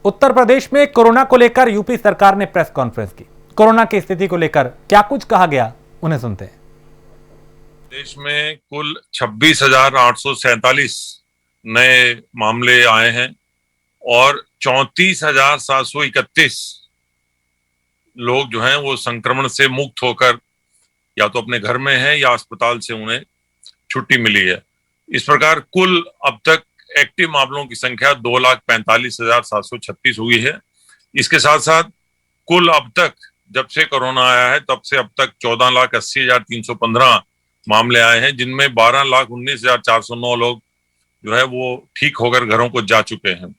उत्तर प्रदेश में कोरोना को लेकर यूपी सरकार ने प्रेस कॉन्फ्रेंस की। कोरोना की स्थिति को लेकर क्या कुछ कहा गया, उन्हें सुनते हैं। देश में कुल 26,847 नए मामले आए हैं और 34,731 लोग जो हैं वो संक्रमण से मुक्त होकर या तो अपने घर में हैं या अस्पताल से उन्हें छुट्टी मिली है। इस प्रकार कुल अब तक एक्टिव मामलों की संख्या 2,45,736 हुई है। इसके साथ साथ कुल अब तक जब से कोरोना आया है तब से अब तक 14,80,315 मामले आए हैं, जिनमें 12,19,409 लोग जो है वो ठीक होकर घरों को जा चुके हैं।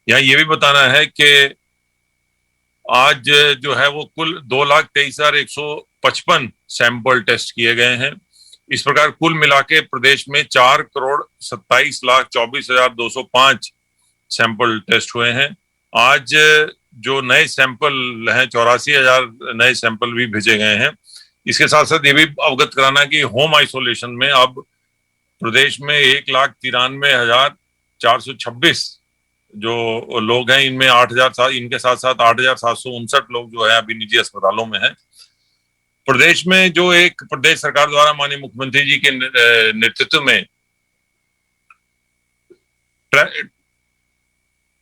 यहाँ ये भी बताना है कि आज जो है वो कुल 2,23,155 सैंपल टेस्ट किए गए हैं। इस प्रकार कुल मिला के प्रदेश में 4,27,24,205 सैंपल टेस्ट हुए हैं। आज जो नए सैंपल हैं 84,000 नए सैंपल भी भेजे गए हैं। इसके साथ साथ ये भी अवगत कराना कि होम आइसोलेशन में अब प्रदेश में 1,93,426 जो लोग हैं, इनमें 8,000 इनके साथ साथ 8,759 लोग जो है अभी निजी अस्पतालों में हैं। प्रदेश में जो एक प्रदेश सरकार द्वारा माननीय मुख्यमंत्री जी के नेतृत्व में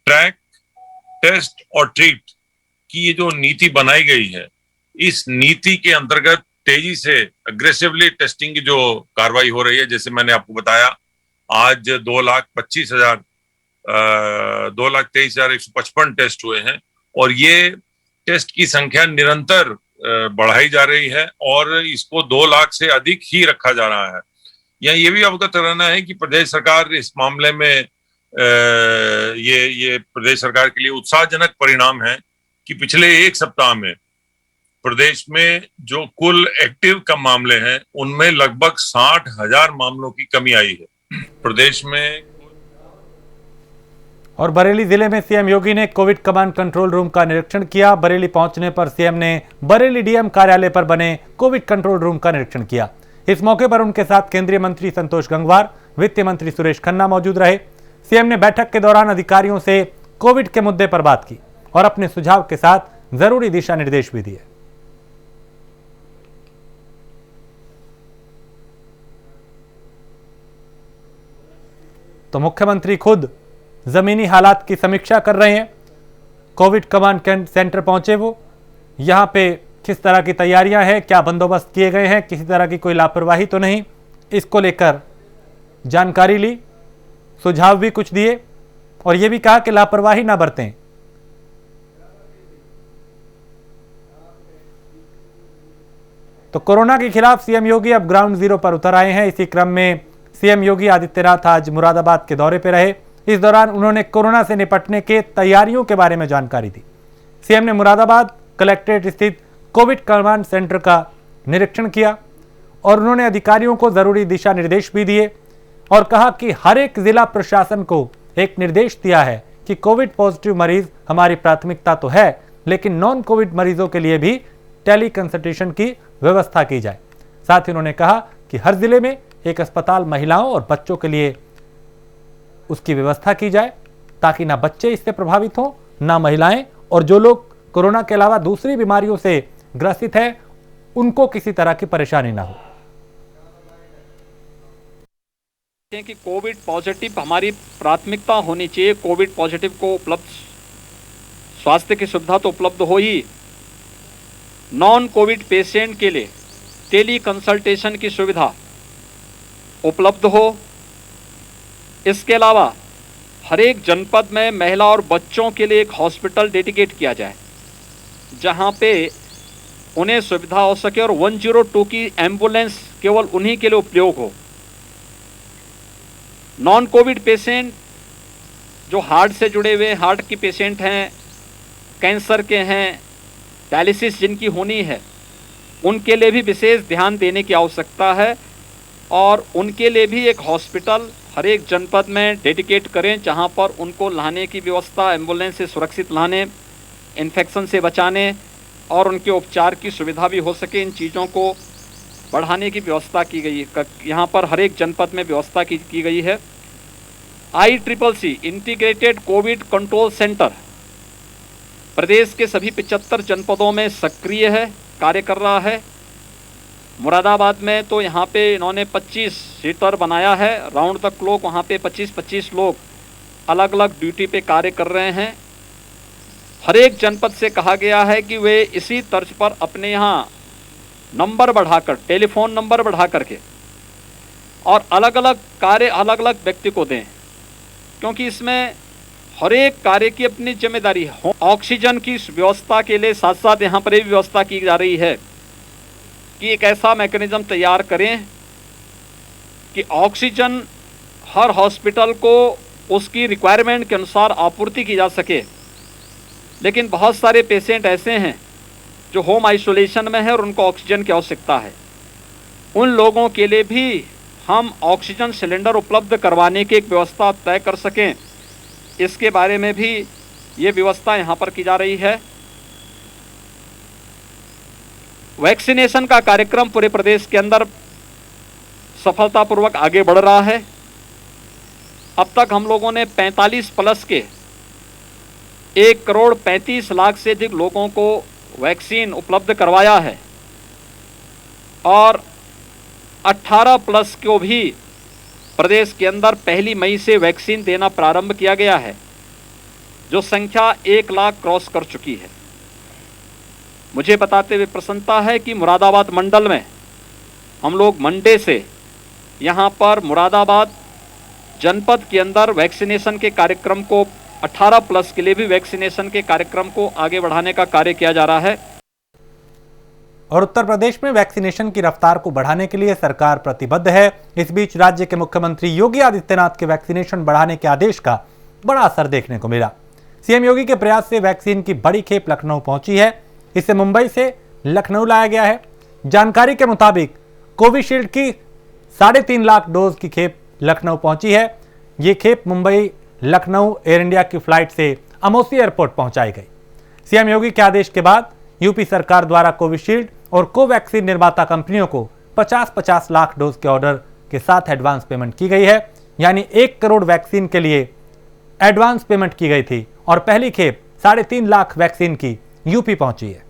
ट्रैक, टेस्ट और ट्रीट की ये जो नीति बनाई गई है, इस नीति के अंतर्गत तेजी से अग्रेसिवली टेस्टिंग की जो कार्रवाई हो रही है, जैसे मैंने आपको बताया आज 2,23,155 टेस्ट हुए हैं और ये टेस्ट की संख्या निरंतर बढ़ाई जा रही है और इसको 2 लाख से अधिक ही रखा जा रहा है। यहाँ ये भी अवगत रहना है कि प्रदेश सरकार इस मामले में ये प्रदेश सरकार के लिए उत्साहजनक परिणाम है कि पिछले एक सप्ताह में प्रदेश में जो कुल एक्टिव कम मामले हैं उनमें लगभग 60,000 मामलों की कमी आई है प्रदेश में। और बरेली जिले में सीएम योगी ने कोविड कमांड कंट्रोल रूम का निरीक्षण किया। बरेली पहुंचने पर सीएम ने बरेली डीएम कार्यालय पर बने कोविड कंट्रोल रूम का निरीक्षण किया। इस मौके पर उनके साथ केंद्रीय मंत्री संतोष गंगवार, वित्त मंत्री सुरेश खन्ना मौजूद रहे। सीएम ने बैठक के दौरान अधिकारियों से कोविड के मुद्दे पर बात की और अपने सुझाव के साथ जरूरी दिशा निर्देश भी दिए। तो मुख्यमंत्री खुद जमीनी हालात की समीक्षा कर रहे हैं। कोविड कमांड सेंटर पहुंचे वो, यहां पे किस तरह की तैयारियां हैं, क्या बंदोबस्त किए गए हैं, किसी तरह की कोई लापरवाही तो नहीं, इसको लेकर जानकारी ली, सुझाव भी कुछ दिए और यह भी कहा कि लापरवाही ना बरतें। तो कोरोना के खिलाफ सीएम योगी अब ग्राउंड जीरो पर उतर आए हैं। इसी क्रम में सीएम योगी आदित्यनाथ आज मुरादाबाद के दौरे पर रहे। इस दौरान उन्होंने कोरोना से निपटने के तैयारियों के बारे में जानकारी दी। सीएम ने मुरादाबाद कलेक्ट्रेट स्थित कोविड कमांड सेंटर का निरीक्षण किया और उन्होंने अधिकारियों को जरूरी दिशा निर्देश भी दिए और कहा कि हर एक जिला प्रशासन को एक निर्देश दिया है कि कोविड पॉजिटिव मरीज हमारी प्राथमिकता तो है, लेकिन नॉन कोविड मरीजों के लिए भी टेली कंसल्टेशन की व्यवस्था की जाए। साथ ही उन्होंने कहा कि हर जिले में एक अस्पताल महिलाओं और बच्चों के लिए उसकी व्यवस्था की जाए ताकि ना बच्चे इससे प्रभावित हों, ना महिलाएं, और जो लोग कोरोना के अलावा दूसरी बीमारियों से ग्रसित हैं उनको किसी तरह की परेशानी ना हो। कि कोविड पॉजिटिव हमारी प्राथमिकता होनी चाहिए। कोविड पॉजिटिव को उपलब्ध स्वास्थ्य की सुविधा तो उपलब्ध हो ही, नॉन कोविड पेशेंट के लिए टेली कंसल्टेशन की सुविधा उपलब्ध हो। इसके अलावा हर एक जनपद में महिला और बच्चों के लिए एक हॉस्पिटल डेडिकेट किया जाए जहां पे उन्हें सुविधा हो सके और 102 की एम्बुलेंस केवल उन्हीं के लिए उपयोग हो। नॉन कोविड पेशेंट जो हार्ट से जुड़े हुए हार्ट की पेशेंट हैं, कैंसर के हैं, डायलिसिस जिनकी होनी है, उनके लिए भी विशेष ध्यान देने की आवश्यकता है और उनके लिए भी एक हॉस्पिटल हर एक जनपद में डेडिकेट करें जहां पर उनको लाने की व्यवस्था, एम्बुलेंस से सुरक्षित लाने, इन्फेक्शन से बचाने और उनके उपचार की सुविधा भी हो सके। इन चीज़ों को बढ़ाने की व्यवस्था की गई है। यहाँ पर हर एक जनपद में व्यवस्था की गई है। ICCC integrated Covid control centre प्रदेश के सभी 75 जनपदों में सक्रिय है, कार्य कर रहा है। मुरादाबाद में तो यहाँ पे इन्होंने 25 सीटर बनाया है, राउंड द क्लॉक वहाँ पे 25-25 लोग अलग अलग ड्यूटी पे कार्य कर रहे हैं। हर एक जनपद से कहा गया है कि वे इसी तर्ज पर अपने यहाँ नंबर बढ़ाकर, टेलीफोन नंबर बढ़ा करके और अलग अलग कार्य अलग अलग व्यक्ति को दें, क्योंकि इसमें हर एक कार्य की अपनी जिम्मेदारी है। ऑक्सीजन की व्यवस्था के लिए साथ साथ यहाँ पर ये व्यवस्था की जा रही है कि एक ऐसा मैकेनिज्म तैयार करें कि ऑक्सीजन हर हॉस्पिटल को उसकी रिक्वायरमेंट के अनुसार आपूर्ति की जा सके। लेकिन बहुत सारे पेशेंट ऐसे हैं जो होम आइसोलेशन में है और उनको ऑक्सीजन की आवश्यकता है। उन लोगों के लिए भी हम ऑक्सीजन सिलेंडर उपलब्ध करवाने की एक व्यवस्था तय कर सकें, इसके बारे में भी ये व्यवस्था यहाँ पर की जा रही है। वैक्सीनेशन का कार्यक्रम पूरे प्रदेश के अंदर सफलतापूर्वक आगे बढ़ रहा है। अब तक हम लोगों ने 45 प्लस के 1,35,00,000 से अधिक लोगों को वैक्सीन उपलब्ध करवाया है और 18 प्लस को भी प्रदेश के अंदर 1 मई से वैक्सीन देना प्रारंभ किया गया है, जो संख्या 1 लाख क्रॉस कर चुकी है। मुझे बताते हुए प्रसन्नता है कि मुरादाबाद मंडल में हम लोग मंडे से यहाँ पर मुरादाबाद जनपद के अंदर वैक्सीनेशन के कार्यक्रम को 18 प्लस के लिए भी वैक्सीनेशन के कार्यक्रम को आगे बढ़ाने का कार्य किया जा रहा है। और उत्तर प्रदेश में वैक्सीनेशन की रफ्तार को बढ़ाने के लिए सरकार प्रतिबद्ध है। इस बीच राज्य के मुख्यमंत्री योगी आदित्यनाथ के वैक्सीनेशन बढ़ाने के आदेश का बड़ा असर देखने को मिला। सीएम योगी के प्रयास से वैक्सीन की बड़ी खेप लखनऊ पहुंची है। इसे मुंबई से लखनऊ लाया गया है। जानकारी के मुताबिक कोविशील्ड की 3.5 लाख डोज की खेप लखनऊ पहुंची है। ये खेप मुंबई लखनऊ एयर इंडिया की फ्लाइट से अमौसी एयरपोर्ट पहुंचाई गई। सीएम योगी के आदेश के बाद यूपी सरकार द्वारा कोविशील्ड और कोवैक्सीन निर्माता कंपनियों को 50-50 लाख डोज के ऑर्डर के साथ एडवांस पेमेंट की गई है। यानी 1 करोड़ वैक्सीन के लिए एडवांस पेमेंट की गई थी और पहली खेप 3.5 लाख वैक्सीन की यूपी पहुंची है।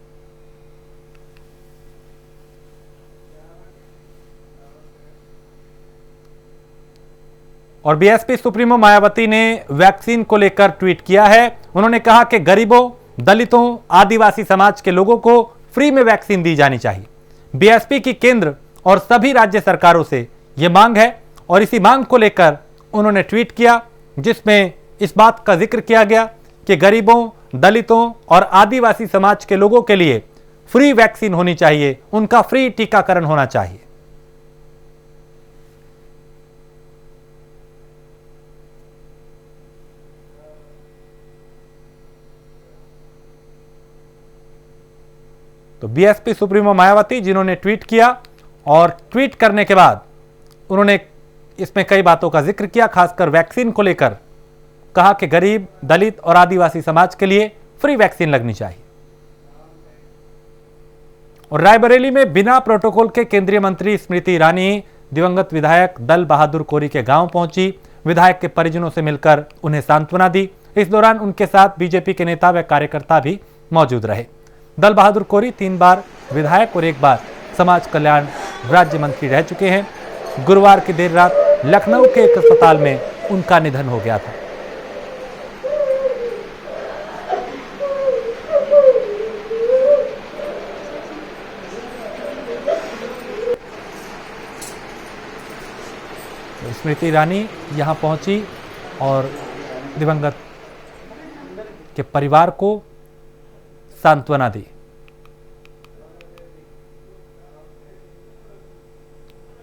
और बीएसपी सुप्रीमो मायावती ने वैक्सीन को लेकर ट्वीट किया है। उन्होंने कहा कि गरीबों, दलितों, आदिवासी समाज के लोगों को फ्री में वैक्सीन दी जानी चाहिए। बीएसपी की केंद्र और सभी राज्य सरकारों से यह मांग है और इसी मांग को लेकर उन्होंने ट्वीट किया, जिसमें इस बात का जिक्र किया गया कि गरीबों, दलितों और आदिवासी समाज के लोगों के लिए फ्री वैक्सीन होनी चाहिए, उनका फ्री टीकाकरण होना चाहिए। तो बीएसपी सुप्रीमो मायावती जिन्होंने ट्वीट किया और ट्वीट करने के बाद उन्होंने इसमें कई बातों का जिक्र किया, खासकर वैक्सीन को लेकर कहा कि गरीब, दलित और आदिवासी समाज के लिए फ्री वैक्सीन लगनी चाहिए। और रायबरेली में बिना प्रोटोकॉल के केंद्रीय मंत्री स्मृति ईरानी दिवंगत विधायक दल बहादुर कोरी के गांव पहुंची। विधायक के परिजनों से मिलकर उन्हें सांत्वना दी। इस दौरान उनके साथ बीजेपी के नेता व कार्यकर्ता भी मौजूद रहे। दल बहादुर कोरी 3 बार विधायक और 1 बार समाज कल्याण राज्य मंत्री रह चुके हैं। गुरुवार की देर रात लखनऊ के एक अस्पताल में उनका निधन हो गया था। तो स्मृति ईरानी यहां पहुंची और दिवंगत के परिवार को सांत्वना दी।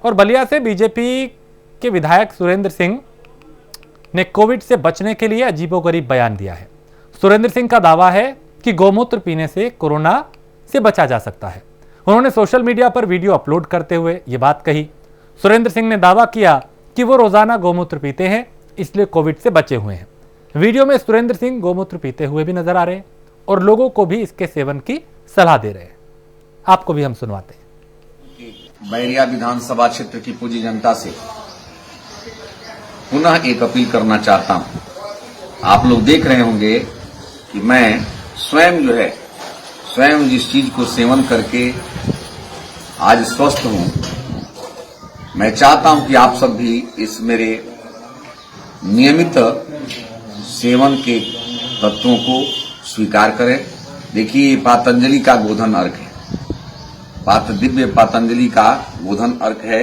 और बलिया से बीजेपी के विधायक सुरेंद्र सिंह ने कोविड से बचने के लिए अजीबोगरीब बयान दिया है। सुरेंद्र सिंह का दावा है कि गौमूत्र पीने से कोरोना से बचा जा सकता है। उन्होंने सोशल मीडिया पर वीडियो अपलोड करते हुए ये बात कही। सुरेंद्र सिंह ने दावा किया कि वो रोजाना गौमूत्र पीते हैं, इसलिए कोविड से बचे हुए हैं। वीडियो में सुरेंद्र सिंह गौमूत्र पीते हुए भी नजर आ रहे हैं और लोगों को भी इसके सेवन की सलाह दे रहे हैं। आपको भी हम सुनवाते हैं। बैरिया विधानसभा क्षेत्र की पूजी जनता से पुनः एक अपील करना चाहता हूं। आप लोग देख रहे होंगे कि मैं स्वयं जो है, स्वयं जिस चीज को सेवन करके आज स्वस्थ हूं, मैं चाहता हूं कि आप सब भी इस मेरे नियमित सेवन के तत्वों को स्वीकार करें। देखिए, पातंजलि का गोधन अर्घ है, दिव्य पातंजलि का गोधन अर्घ है।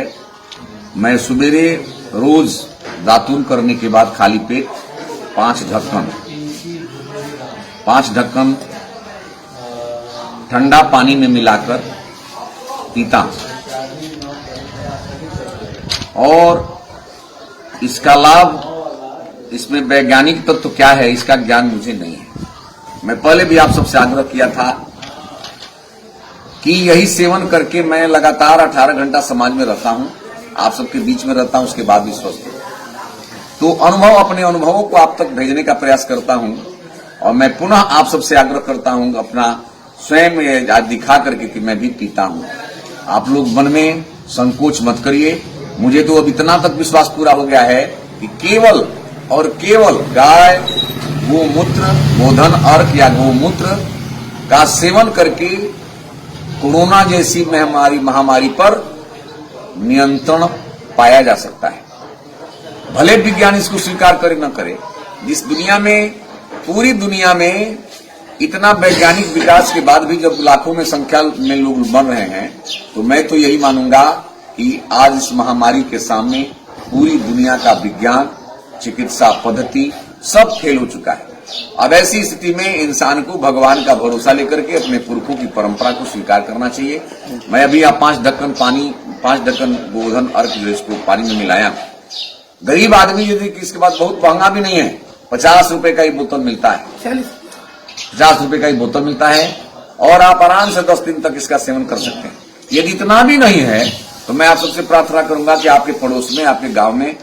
मैं सवेरे रोज दातुन करने के बाद खाली पेट 5 ढक्कन ठंडा पानी में मिलाकर पीता हूं, और इसका लाभ, इसमें वैज्ञानिक तत्व क्या है इसका ज्ञान मुझे नहीं है। मैं पहले भी आप सबसे आग्रह किया था कि यही सेवन करके मैं लगातार 18 घंटा समाज में रहता हूं, आप सबके बीच में रहता हूं, उसके बाद भी स्वस्थ हूं। तो अपने अनुभवों को आप तक भेजने का प्रयास करता हूं, और मैं पुनः आप सबसे आग्रह करता हूं अपना स्वयं आज दिखा करके कि मैं भी पीता हूं। आप लोग मन में संकोच मत करिए। मुझे तो अब इतना तक विश्वास पूरा हो गया है कि केवल और केवल गाय, गोमूत्र, गोधन अर्घ या गोमूत्र का सेवन करके कोरोना जैसी महामारी पर नियंत्रण पाया जा सकता है। भले विज्ञान इसको स्वीकार करे न करे, जिस दुनिया में, पूरी दुनिया में इतना वैज्ञानिक विकास के बाद भी जब लाखों में संख्या में लोग मर रहे हैं, तो मैं तो यही मानूंगा कि आज इस महामारी के सामने पूरी दुनिया का विज्ञान, चिकित्सा पद्धति सब फेल हो चुका है। अब ऐसी स्थिति में इंसान को भगवान का भरोसा लेकर के अपने पुरखों की परंपरा को स्वीकार करना चाहिए। मैं अभी आप 5 ढक्कन गोधन अर्घ जो इसको पानी में मिलाया। गरीब आदमी यदि इसके बाद बहुत महंगा भी नहीं है, 50 रुपए का ही बोतल मिलता है, 50 रुपए का ही बोतल मिलता है, और आप आराम से 10 दिन तक इसका सेवन कर सकते हैं। यदि इतना भी नहीं है तो मैं आप सबसे प्रार्थना करूंगा कि आपके पड़ोस में, आपके गांव में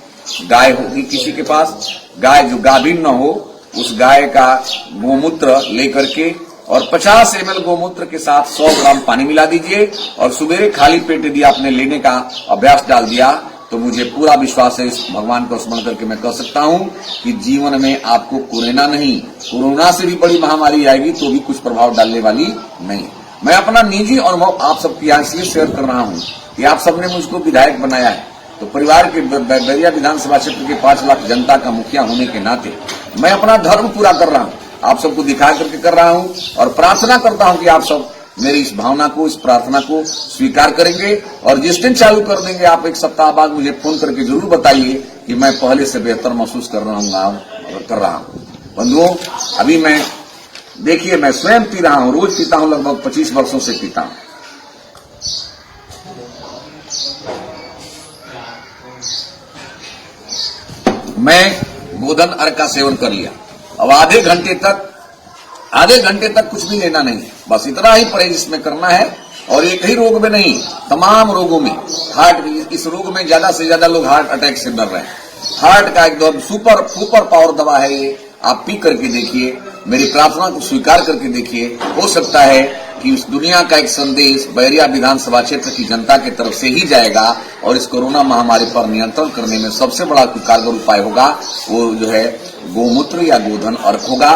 गाय होगी किसी के पास, गाय जो गाभिन न हो, उस गाय का गोमूत्र लेकर के और 50 ml गोमूत्र के साथ 100 ग्राम पानी मिला दीजिए, और सुबह खाली पेट यदि आपने लेने का अभ्यास डाल दिया तो मुझे पूरा विश्वास है, इस भगवान को स्मरण करके मैं कह सकता हूं कि जीवन में आपको कोरोना नहीं, कोरोना से भी बड़ी महामारी आएगी तो भी कुछ प्रभाव डालने वाली नहीं। मैं अपना निजी अनुभव आप सबके यहाँ इसलिए शेयर कर रहा हूं कि आप सबने मुझको विधायक बनाया है, तो परिवार के बैरिया विधानसभा क्षेत्र के 5 लाख जनता का मुखिया होने के नाते मैं अपना धर्म पूरा कर रहा हूं, आप सबको दिखा करके कर रहा हूं, और प्रार्थना करता हूं कि आप सब मेरी इस भावना को, इस प्रार्थना को स्वीकार करेंगे, और जिस दिन चालू कर देंगे आप 1 सप्ताह बाद मुझे फोन करके जरूर बताइए कि मैं पहले से बेहतर महसूस कर रहा हूं। बंधुओं, अभी मैं, देखिए, मैं स्वयं पी रहा हूं, रोज पीता हूं, लगभग 25 वर्षों से पीता हूं। मैं गोधन अर्घ का सेवन कर लिया। अब आधे घंटे तक कुछ भी लेना नहीं है, बस इतना ही परहेज इसमें करना है। और एक ही रोग में नहीं, तमाम रोगों में, इस रोग में ज्यादा से ज्यादा लोग हार्ट अटैक से मर रहे हैं। हार्ट का एकदम सुपर पावर दवा है ये, आप पी करके देखिए, मेरी प्रार्थना को स्वीकार करके देखिए। हो सकता है कि इस दुनिया का एक संदेश बैरिया विधानसभा क्षेत्र की जनता की तरफ से ही जाएगा, और इस कोरोना महामारी पर नियंत्रण करने में सबसे बड़ा कारगर उपाय होगा वो जो है गोमूत्र या गोधन अर्घ होगा।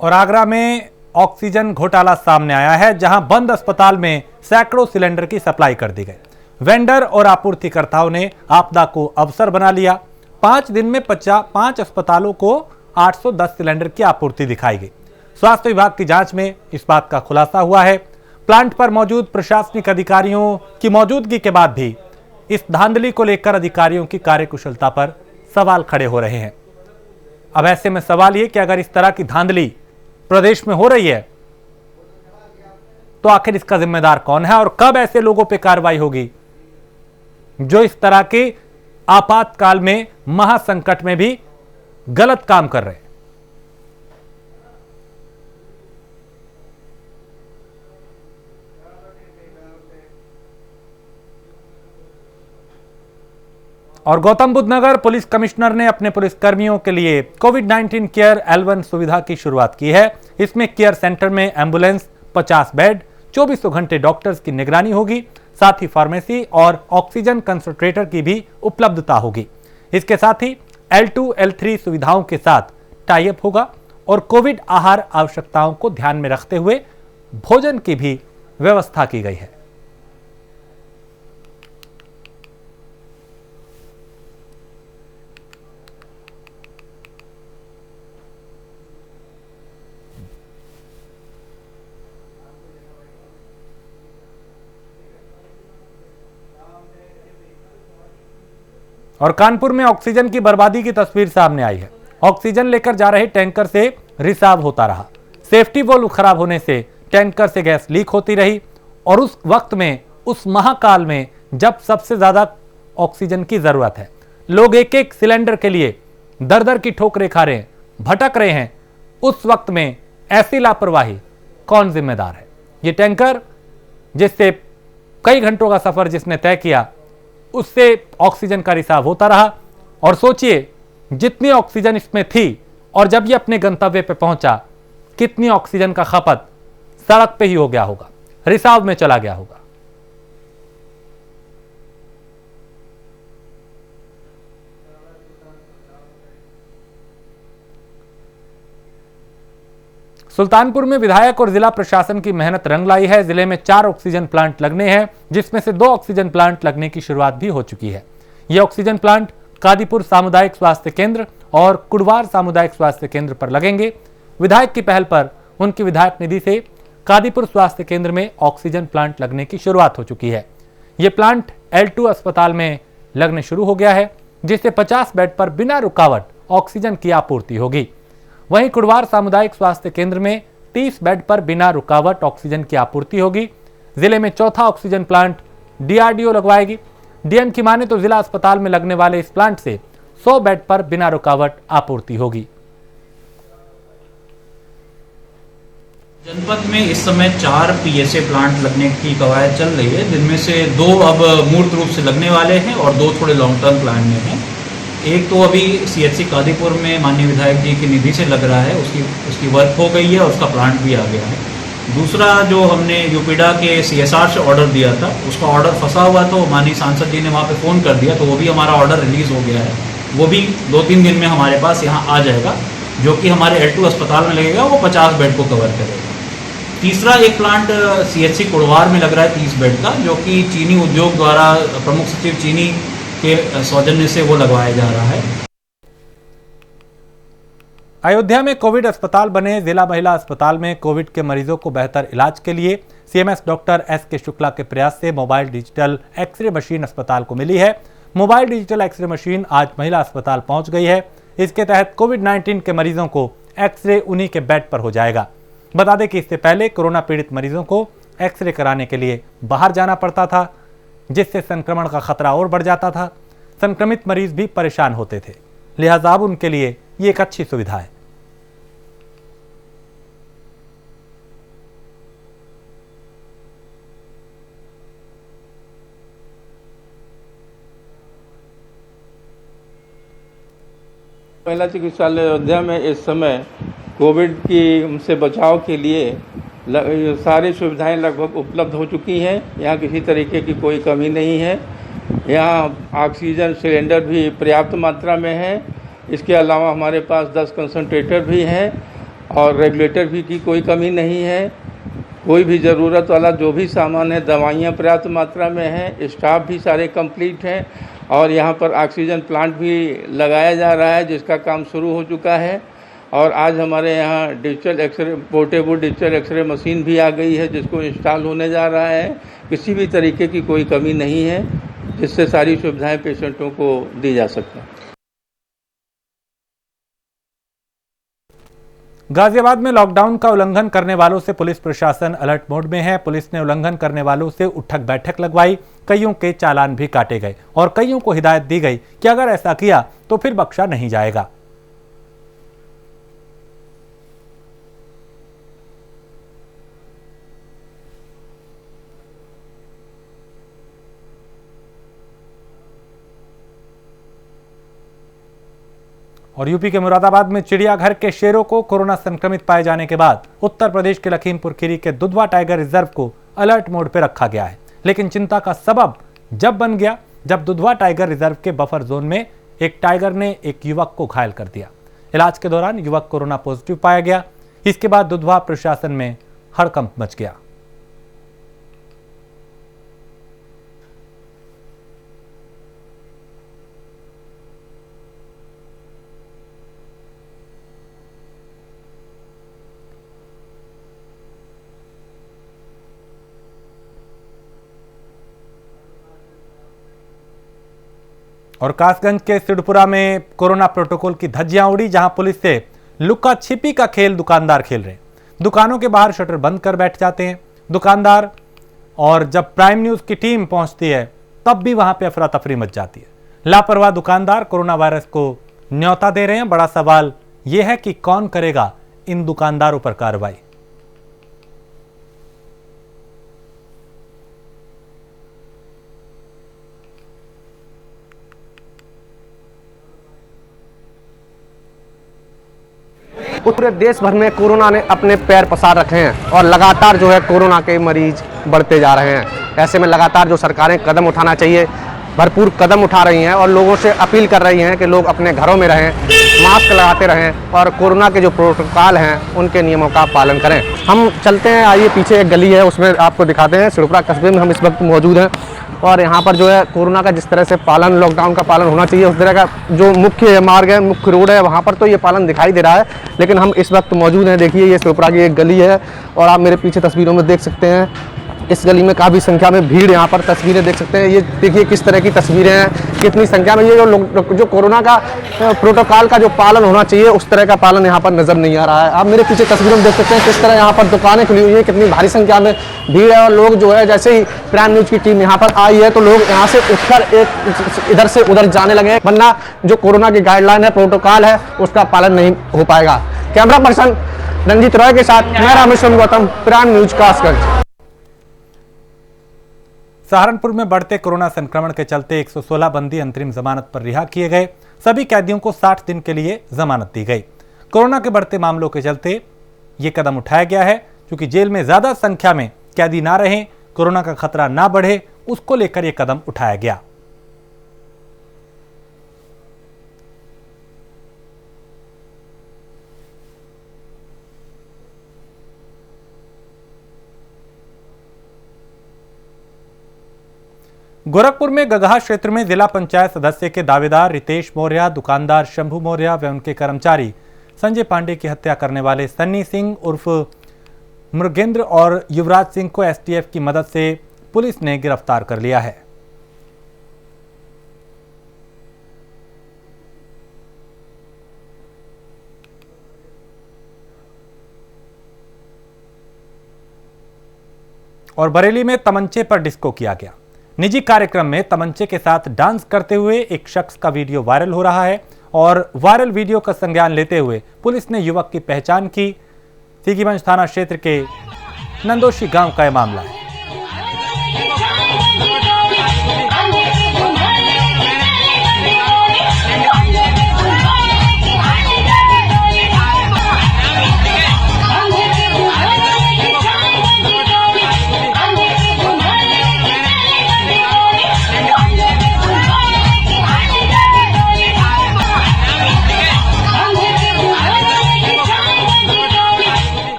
और आगरा में ऑक्सीजन घोटाला सामने आया है, जहां बंद अस्पताल में सैकड़ों सिलेंडर की सप्लाई कर दी गई। वेंडर और आपूर्तिकर्ताओं ने आपदा को अवसर बना लिया। 5 दिन में 5 अस्पतालों को 810 सिलेंडर की आपूर्ति दिखाई गई। स्वास्थ्य विभाग की जांच में इस बात का खुलासा हुआ है। प्लांट पर मौजूद प्रशासनिक अधिकारियों की मौजूदगी के बाद भी इस धांधली को लेकर अधिकारियों की कार्यकुशलता पर सवाल खड़े हो रहे हैं। अब ऐसे में सवाल ये कि अगर इस तरह की धांधली प्रदेश में हो रही है तो आखिर इसका जिम्मेदार कौन है, और कब ऐसे लोगों पर कार्रवाई होगी जो इस तरह के आपातकाल में, महासंकट में भी गलत काम कर रहे हैं। और गौतम बुद्ध नगर पुलिस कमिश्नर ने अपने पुलिसकर्मियों के लिए कोविड-19 केयर L1 सुविधा की शुरुआत की है। इसमें केयर सेंटर में एम्बुलेंस, 50 बेड, 24 घंटे डॉक्टर्स की निगरानी होगी, साथ ही फार्मेसी और ऑक्सीजन कंसंट्रेटर की भी उपलब्धता होगी। इसके साथ ही L2, L3 सुविधाओं के साथ टाई अप होगा। और कोविड आहार आवश्यकताओं को ध्यान में रखते हुए भोजन की भी व्यवस्था की गई है। और कानपुर में ऑक्सीजन की बर्बादी की तस्वीर सामने आई है। ऑक्सीजन लेकर जा रहे टैंकर से रिसाव होता रहा। सेफ्टी वॉल्व खराब होने से टैंकर से गैस लीक होती रही और उस वक्त में, उस महाकाल में जब सबसे ज्यादा ऑक्सीजन की जरूरत है, लोग एक एक सिलेंडर के लिए दर दर की ठोकरें खा रहे हैं, भटक रहे हैं। उस वक्त में ऐसी लापरवाही कौन जिम्मेदार है? ये टैंकर जिससे कई घंटों का सफर जिसने तय किया, उससे ऑक्सीजन का रिसाव होता रहा। और सोचिए जितनी ऑक्सीजन इसमें थी और जब ये अपने गंतव्य पे पहुंचा, कितनी ऑक्सीजन का खपत सड़क पे ही हो गया होगा, रिसाव में चला गया होगा। सुल्तानपुर में विधायक और जिला प्रशासन की मेहनत रंग लाई है। जिले में 4 ऑक्सीजन प्लांट लगने हैं, जिसमें से 2 ऑक्सीजन प्लांट लगने की शुरुआत भी हो चुकी है। ये ऑक्सीजन प्लांट कादीपुर सामुदायिक स्वास्थ्य केंद्र और कुड़वार सामुदायिक स्वास्थ्य केंद्र पर लगेंगे। विधायक की पहल पर उनकी विधायक निधि से कादीपुर स्वास्थ्य केंद्र में ऑक्सीजन प्लांट लगने की शुरुआत हो चुकी है। ये प्लांट L2 अस्पताल में लगने शुरू हो गया है, जिससे 50 बेड पर बिना रुकावट ऑक्सीजन की आपूर्ति होगी। वहीं कुड़वार सामुदायिक स्वास्थ्य केंद्र में 30 बेड पर बिना रुकावट ऑक्सीजन की आपूर्ति होगी। जिले में चौथा ऑक्सीजन प्लांट DRDO लगवाएगी। डीएम की माने तो जिला अस्पताल में लगने वाले इस प्लांट से 100 बेड पर बिना रुकावट आपूर्ति होगी। जनपद में इस समय 4 PSA प्लांट लगने की कवायद चल रही है, जिनमें से 2 अब मूर्त रूप से लगने वाले हैं और 2 थोड़े लॉन्ग टर्म प्लान में हैं। एक तो अभी CHC कादीपुर में माननीय विधायक जी की निधि से लग रहा है, उसकी वर्क हो गई है और उसका प्लांट भी आ गया है। दूसरा जो हमने यूपीडा के CSR से ऑर्डर दिया था, उसका ऑर्डर फंसा हुआ, तो माननीय सांसद जी ने वहाँ पे फ़ोन कर दिया, तो वो भी हमारा ऑर्डर रिलीज़ हो गया है। वो भी 2-3 दिन में हमारे पास यहाँ आ जाएगा, जो कि हमारे L2 अस्पताल में लगेगा। वो 50 बेड को कवर करेगा। तीसरा एक प्लांट CHC कुड़वार में लग रहा है 30 बेड का, जो कि चीनी उद्योग द्वारा प्रमुख सचिव चीनी के सौजन्य से वो लगवाया जा रहा है। अयोध्या में कोविड अस्पताल बने। जिला महिला अस्पताल में कोविड के मरीजों को बेहतर इलाज के लिए CMS डॉक्टर S.K. शुक्ला के प्रयास से मोबाइल डिजिटल एक्सरे मशीन अस्पताल को मिली है। मोबाइल डिजिटल एक्सरे मशीन आज महिला अस्पताल पहुंच गई है। इसके तहत कोविड-19 के मरीजों को एक्सरे उन्हीं के बेड पर हो जाएगा। बता दें कि इससे पहले कोरोना पीड़ित मरीजों को एक्सरे कराने के लिए बाहर जाना पड़ता था, जिससे संक्रमण का खतरा और बढ़ जाता था। संक्रमित मरीज भी परेशान होते थे, लिहाजा अब उनके लिए ये एक अच्छी सुविधा है। महिला चिकित्सालय अयोध्या में इस समय कोविड की से बचाव के लिए सारी सुविधाएं लगभग उपलब्ध हो चुकी हैं। यहाँ किसी तरीके की कोई कमी नहीं है। यहाँ ऑक्सीजन सिलेंडर भी पर्याप्त मात्रा में है। इसके अलावा हमारे पास 10 कंसंट्रेटर भी हैं और रेगुलेटर भी की कोई कमी नहीं है। कोई भी ज़रूरत वाला जो भी सामान है, दवाइयाँ पर्याप्त मात्रा में हैं, स्टाफ भी सारे कंप्लीट हैं और यहाँ पर ऑक्सीजन प्लांट भी लगाया जा रहा है, जिसका काम शुरू हो चुका है। और आज हमारे यहाँ digital x ray, portable digital x ray machine भी आ गई है, जिसको इंस्टॉल होने जा रहा है। किसी भी तरीके की कोई कमी नहीं है, जिससे सारी सुविधाएं पेशेंटों को दी जा सकें। गाजियाबाद में लॉकडाउन का उल्लंघन करने वालों से पुलिस प्रशासन अलर्ट मोड में है। पुलिस ने उल्लंघन करने वालों से उठक बैठक लगवाई, कईयों के चालान भी काटे गए और कईयों को हिदायत दी गई कि अगर ऐसा किया तो फिर बख्शा नहीं जाएगा। और यूपी के मुरादाबाद में चिड़ियाघर के शेरों को कोरोना संक्रमित पाए जाने के बाद उत्तर प्रदेश के लखीमपुर खीरी के दुधवा टाइगर रिजर्व को अलर्ट मोड पर रखा गया है। लेकिन चिंता का सबब जब बन गया जब दुधवा टाइगर रिजर्व के बफर जोन में एक टाइगर ने एक युवक को घायल कर दिया। इलाज के दौरान युवक कोरोना पॉजिटिव पाया गया। इसके बाद दुधवा प्रशासन में हड़कंप मच गया। और कासगंज के सिद्धपुरा में कोरोना प्रोटोकॉल की धज्जियां उड़ी, जहां पुलिस से लुका छिपी का खेल दुकानदार खेल रहे हैं। दुकानों के बाहर शटर बंद कर बैठ जाते हैं दुकानदार, और जब प्राइम न्यूज की टीम पहुंचती है तब भी वहां पे अफरा तफरी मच जाती है। लापरवाह दुकानदार कोरोना वायरस को न्योता दे रहे हैं। बड़ा सवाल यह है कि कौन करेगा इन दुकानदारों पर कार्रवाई। पूरे देश भर में कोरोना ने अपने पैर पसार रखे हैं और लगातार जो है कोरोना के मरीज बढ़ते जा रहे हैं। ऐसे में लगातार जो सरकारें कदम उठाना चाहिए, भरपूर कदम उठा रही हैं और लोगों से अपील कर रही हैं कि लोग अपने घरों में रहें, मास्क लगाते रहें और कोरोना के जो प्रोटोकॉल हैं उनके नियमों का पालन करें। हम चलते हैं, आइए पीछे एक गली है उसमें आपको दिखाते हैं। सिद्धपुरा कस्बे में हम इस वक्त मौजूद हैं और यहाँ पर जो है कोरोना का जिस तरह से पालन, लॉकडाउन का पालन होना चाहिए उस तरह का जो मुख्य मार्ग है, मुख्य रोड है, वहाँ पर तो ये पालन दिखाई दे रहा है। लेकिन हम इस वक्त मौजूद हैं, देखिए ये सिद्धपुरा की एक गली है और आप मेरे पीछे तस्वीरों में देख सकते हैं इस गली में काफ़ी संख्या में भीड़, यहाँ पर तस्वीरें देख सकते हैं। ये देखिए किस तरह की तस्वीरें हैं, कितनी संख्या में ये जो कोरोना का प्रोटोकॉल का जो पालन होना चाहिए उस तरह का पालन यहाँ पर नजर नहीं आ रहा है। आप मेरे पीछे तस्वीरों में देख सकते हैं किस तरह यहाँ पर दुकानें खुली हुई है, कितनी भारी संख्या में भीड़ है और लोग जो है जैसे ही प्राइम न्यूज की टीम यहाँ पर आई है तो लोग यहाँ से उठकर एक इधर से उधर जाने लगे, वरना जो कोरोना की गाइडलाइन है, प्रोटोकॉल है, उसका पालन नहीं हो पाएगा। कैमरा पर्सन रंजीत रॉय के साथ मैं रामेश्वर गौतम, प्राइम न्यूज कासगंज। सहारनपुर में बढ़ते कोरोना संक्रमण के चलते 116 बंदी अंतरिम जमानत पर रिहा किए गए। सभी कैदियों को 60 दिन के लिए जमानत दी गई। कोरोना के बढ़ते मामलों के चलते यह कदम उठाया गया है, क्योंकि जेल में ज्यादा संख्या में कैदी ना रहें, कोरोना का खतरा ना बढ़े, उसको लेकर यह कदम उठाया गया। गोरखपुर में गगहा क्षेत्र में जिला पंचायत सदस्य के दावेदार रितेश मौर्य, दुकानदार शंभू मौर्य व उनके कर्मचारी संजय पांडे की हत्या करने वाले सन्नी सिंह उर्फ मृगेंद्र और युवराज सिंह को एसटीएफ की मदद से पुलिस ने गिरफ्तार कर लिया है। और बरेली में तमंचे पर डिस्को किया गया। निजी कार्यक्रम में तमंचे के साथ डांस करते हुए एक शख्स का वीडियो वायरल हो रहा है और वायरल वीडियो का संज्ञान लेते हुए पुलिस ने युवक की पहचान की। सीगीगंज थाना क्षेत्र के नंदोशी गांव का यह मामला है।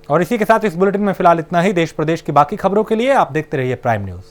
और इसी के साथ इस बुलेटिन में फिलहाल इतना ही। देश प्रदेश की बाकी खबरों के लिए आप देखते रहिए प्राइम न्यूज।